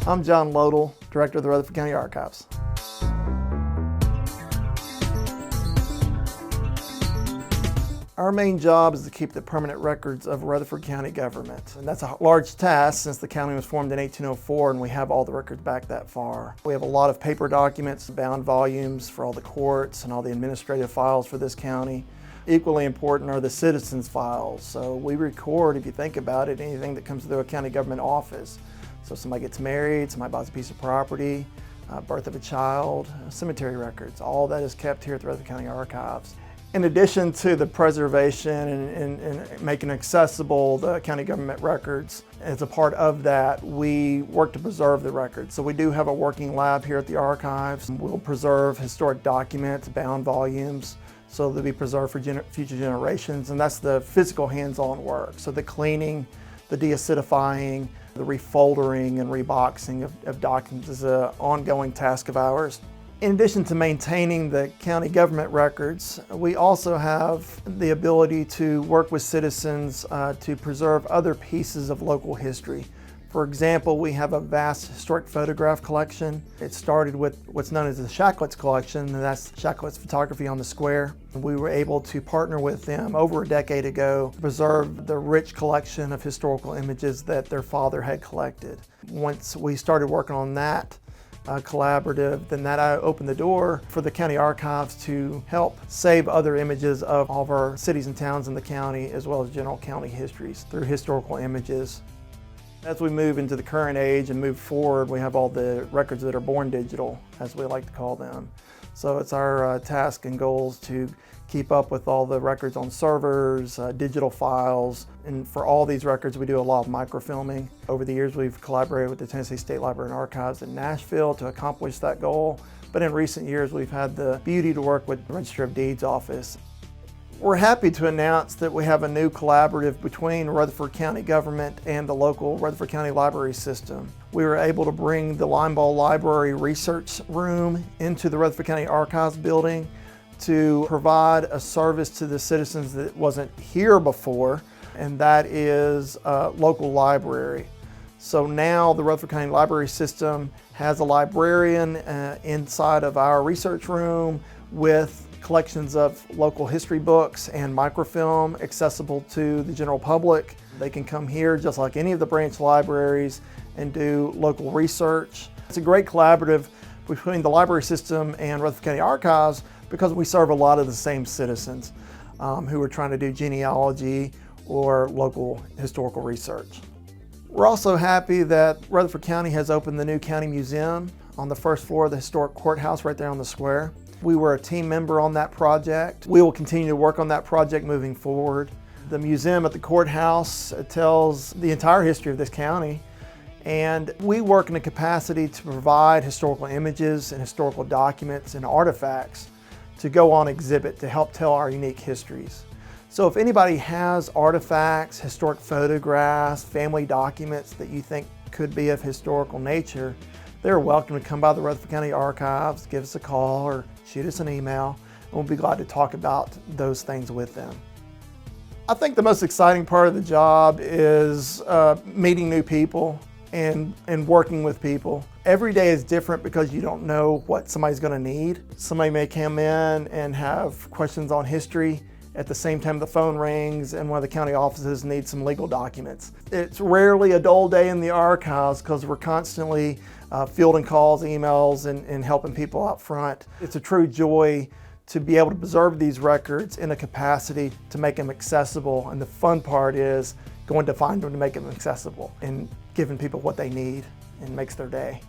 I'm John Lodel, Director of the Rutherford County Archives. Our main job is to keep the permanent records of Rutherford County government. And that's a large task since the county was formed in 1804 and we have all the records back that far. We have a lot of paper documents, bound volumes for all the courts and all the administrative files for this county. Equally important are the citizens' files. So we record, if you think about it, anything that comes through a county government office. So somebody gets married, somebody buys a piece of property, birth of a child, cemetery records, all that is kept here at the Rutherford County Archives. In addition to the preservation and making accessible the county government records, as a part of that, we work to preserve the records. So we do have a working lab here at the archives. We'll preserve historic documents, bound volumes, so they'll be preserved for future generations. And that's the physical hands-on work. So the cleaning, the deacidifying, the refoldering and reboxing of documents is an ongoing task of ours. In addition to maintaining the county government records, we also have the ability to work with citizens to preserve other pieces of local history. For example, we have a vast historic photograph collection. It started with what's known as the Shacklett's collection, and that's Shacklett's photography on the square. We were able to partner with them over a decade ago to preserve the rich collection of historical images that their father had collected. Once we started working on that collaborative, then that opened the door for the county archives to help save other images of all of our cities and towns in the county, as well as general county histories through historical images. As we move into the current age and move forward, we have all the records that are born digital, as we like to call them. So it's our task and goals to keep up with all the records on servers, digital files, and for all these records we do a lot of microfilming. Over the years we've collaborated with the Tennessee State Library and Archives in Nashville to accomplish that goal, but in recent years we've had the beauty to work with the Register of Deeds office. We're happy to announce that we have a new collaborative between Rutherford County government and the local Rutherford County library system. We were able to bring the Limeball Library Research Room into the Rutherford County Archives building to provide a service to the citizens that wasn't here before, and that is a local library. So now the Rutherford County Library System has a librarian inside of our research room with collections of local history books and microfilm accessible to the general public. They can come here just like any of the branch libraries and do local research. It's a great collaborative between the library system and Rutherford County Archives because we serve a lot of the same citizens who are trying to do genealogy or local historical research. We're also happy that Rutherford County has opened the new county museum on the first floor of the historic courthouse right there on the square. We were a team member on that project. We will continue to work on that project moving forward. The museum at the courthouse tells the entire history of this county, and we work in a capacity to provide historical images and historical documents and artifacts to go on exhibit to help tell our unique histories. So if anybody has artifacts, historic photographs, family documents that you think could be of historical nature, they're welcome to come by the Rutherford County Archives, give us a call or shoot us an email, and we'll be glad to talk about those things with them. I think the most exciting part of the job is meeting new people and working with people. Every day is different because you don't know what somebody's going to need. Somebody may come in and have questions on history at the same time the phone rings and one of the county offices needs some legal documents. It's rarely a dull day in the archives because we're constantly fielding calls, emails, and helping people out front. It's a true joy to be able to preserve these records in a capacity to make them accessible, and the fun part is going to find them to make them accessible and giving people what they need and makes their day.